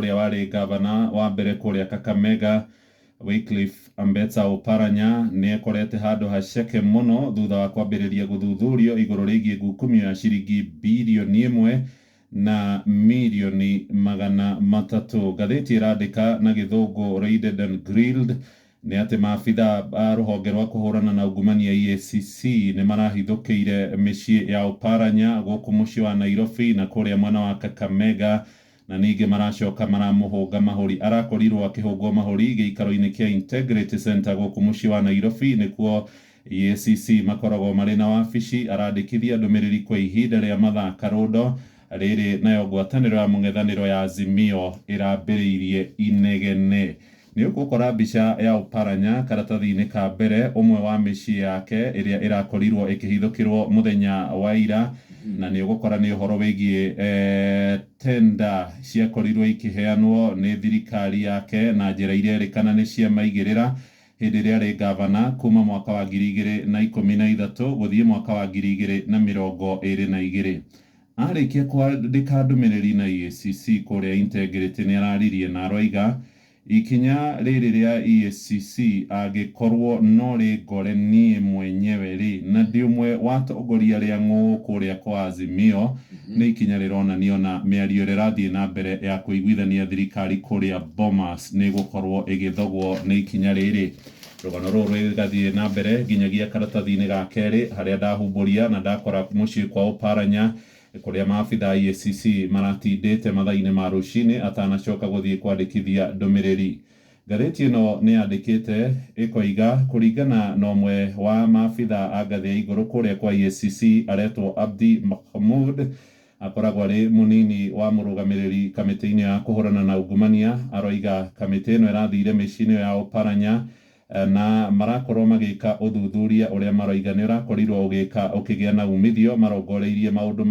ũrĩa warĩ gavana wa mbere kũrĩa Kakamega Wycliffe Ambetsa Oparanya nĩ ekorete handũ haceke mũno thutha wa kwambĩrĩria gũthuthurio igũrũ rĩgiĩ ngukumio ya ciringi birioni 1 na milioni 300. Ngathĩti ĩrandĩka na gĩthũngũ Raided and Grilled nĩ atĩ maabitha a rũhonge rwa kũhũrana na ungumania EACC nĩ marahithũkĩire mĩciĩ ya Oparanya gũkũ mũciĩ wa Nairobi na kũrĩa mwena wa Kakamega, na ningĩ maracoka maramũhũnga mahũri. Arakorirwo akĩhũngwo mahũri gĩikaro-inĩ kĩa Integrity Center gũkũ mũciĩ wa Nairobi, nĩkuo EACC makoragwo marĩ na wabici. Arandĩkithia ndũmĩrĩri kwa ihinda rĩa mathaa karondo rĩrĩ nayo ngwatanĩro ya mũng'ethanĩro ya Azimio ĩrambĩrĩirie inegene. Nĩ ũgũkora mbica ya Oparanya karatathi-inĩ ka mbere, ũmwe wa mĩciĩ yake ĩrĩa ĩrakorirwo ĩkĩhithũkĩrwo mũthenya wa ira, na nĩ ũgũkora nĩ ũhoro wĩgiĩ tenda ciakorirwo ikĩheanwo nĩ thirikari yake na njĩra iria erĩkana nĩ ciamaigĩrĩra hĩndĩ ĩrĩa arĩ gavana kuma mwaka wa 2013 gũthiĩ mwaka wa 2022. Arĩkia kwandĩka ndũmĩrĩri na EACC kũrĩa Integrity nĩ araririe na aroiga ikinya rĩrĩ rĩa EACC angĩkorwo no rĩngore niĩ mwenyewe rĩ na ndi ũmwe wa atongoria arĩa ng'ũũ kũrĩa kwa Azimio, nĩ ikinya rĩronanio na mĩario ĩrĩa ĩrathiĩ na mbere ya kũiguithania thirikari kũrĩa Bomas nĩ gũkorwo ĩgĩthogwo nĩ ikinya rĩrĩ. Rũgano rũrũ rĩgathiĩ na mbere nginyagia karatathi-inĩ ga kerĩ harĩa ndahumbũria na ndakora mũciĩ kwa Oparanya kũrĩa maabitha EACC maratindĩte mathaa-inĩ ma rũcinĩ atanacoka gũthiĩ kwandĩkithia ndũmĩrĩri. Ngathĩti ĩno nĩ yandĩkĩte ĩkoiga kũringana na ũmwe wa maabitha a ngathĩ ya igũrũ kũrĩa kwa EACC aretwo Abdi Mahmoud, akoragwo arĩ mũnini wa mũrũgamĩrĩri kamĩtĩ-inĩ ya kũhũrana na ungumania. Aroiga kamĩtĩ ĩno ĩrathire mĩciĩ-inĩ ya Oparanya na marakorwo magĩka ũthuthuria ũrĩa maroiga nĩ ũrakorirwo ũkĩgĩa na umithio marongoreirie maũndũ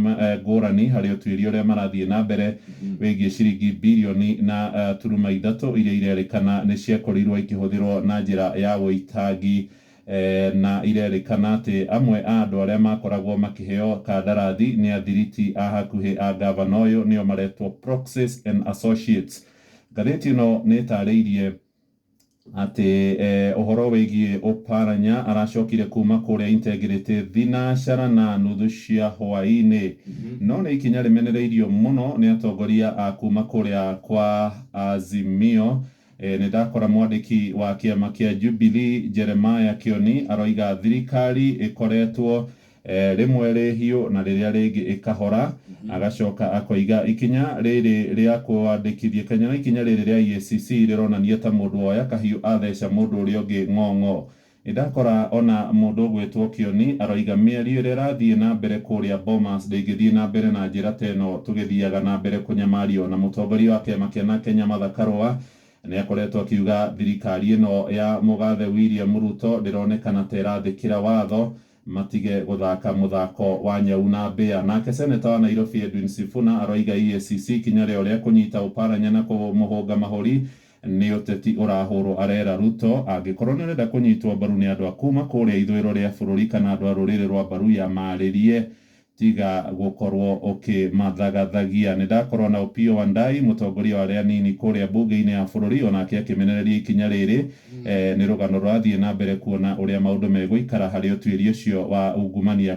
ngũrani harĩ ũtuĩria ũrĩa marathiĩ na mbere wĩgiĩ ciringi birioni na turuma 3 iria irerĩkana nĩ ciakorirwo ikĩhũthĩrwo na njĩra ya wũitangi, na irerĩkana atĩ amwe a andũ arĩa makoragwo makĩheo kandarathi nĩ athiriti a hakuhĩ a gavana ũyũ, nĩo maretwo Proxies and Associates. Ngathĩti ĩno nĩ ĩtarĩirie atĩ ũhoro wĩgiĩ Oparanya aracokire kuma kũrĩa Integrity thinacara na nuthu cia hwaĩ-inĩ, no nĩ ikinya rĩmenereirio mũno nĩ atongoria a kuma kũrĩa kwa Azimio. Nĩ ndakora mwandĩki wa kĩama kĩa Jubilee Jeremiah Kioni aroiga thirikari ĩkoretwo rĩmwe rĩhiũ na rĩrĩa rĩngĩ ĩkahora. Agacoka akoiga ikinya rĩrĩ rĩa kwandĩkithia kanya ikinya rĩrĩ rĩa EACC rĩronania ta mũndũ woya kahiũ atheca mũndũ ũrĩa ũngĩ ng'ong'o. Nĩ ndakora ona mũndũ ũgwĩtwo Kioni aroiga mĩario ĩrĩa ĩrathiĩ na mbere kũrĩa Bomas ndĩngĩthiĩ na mbere na njĩra ta ĩno tũgĩthiaga na mbere kũnyamario. Na mũtongoria wa kĩama kĩa Kenya Martha Karua nĩ akoretwo akiuga thirikari ĩno ya mũgathe William Ruto ndĩronekana ta ĩrathĩkĩra watho, matige gũthaka mũthako wa nyau na mbĩa. Nake seneta wa Nairobi Edwin Sifuna aroiga EACC kinya rĩo rĩa kũnyita Oparanya na kũmũhũnga mahũri nĩ ũteti ũrahũrwo. Arera Ruto angĩkorwo nĩ ũrenda kũnyitwo mbaru nĩ andũ a kuma kũrĩa ithũĩro rĩa bũrũri kana andũ a rũrĩrĩ rwa Baruya marĩrie, tiga gũkorwo ũkĩmathagathagia. Nĩ ndakorwo na Opiyo Wandayi mũtongoria wa arĩa anini kũrĩa mbunge-inĩ ya bũrũri, onake akĩmenereria ikinya rĩrĩ. Nĩ rũgano rũrathiĩ na mbere kuona ũrĩa maũndũ megũikara harĩ ũtuĩria ũcio wa ungumania.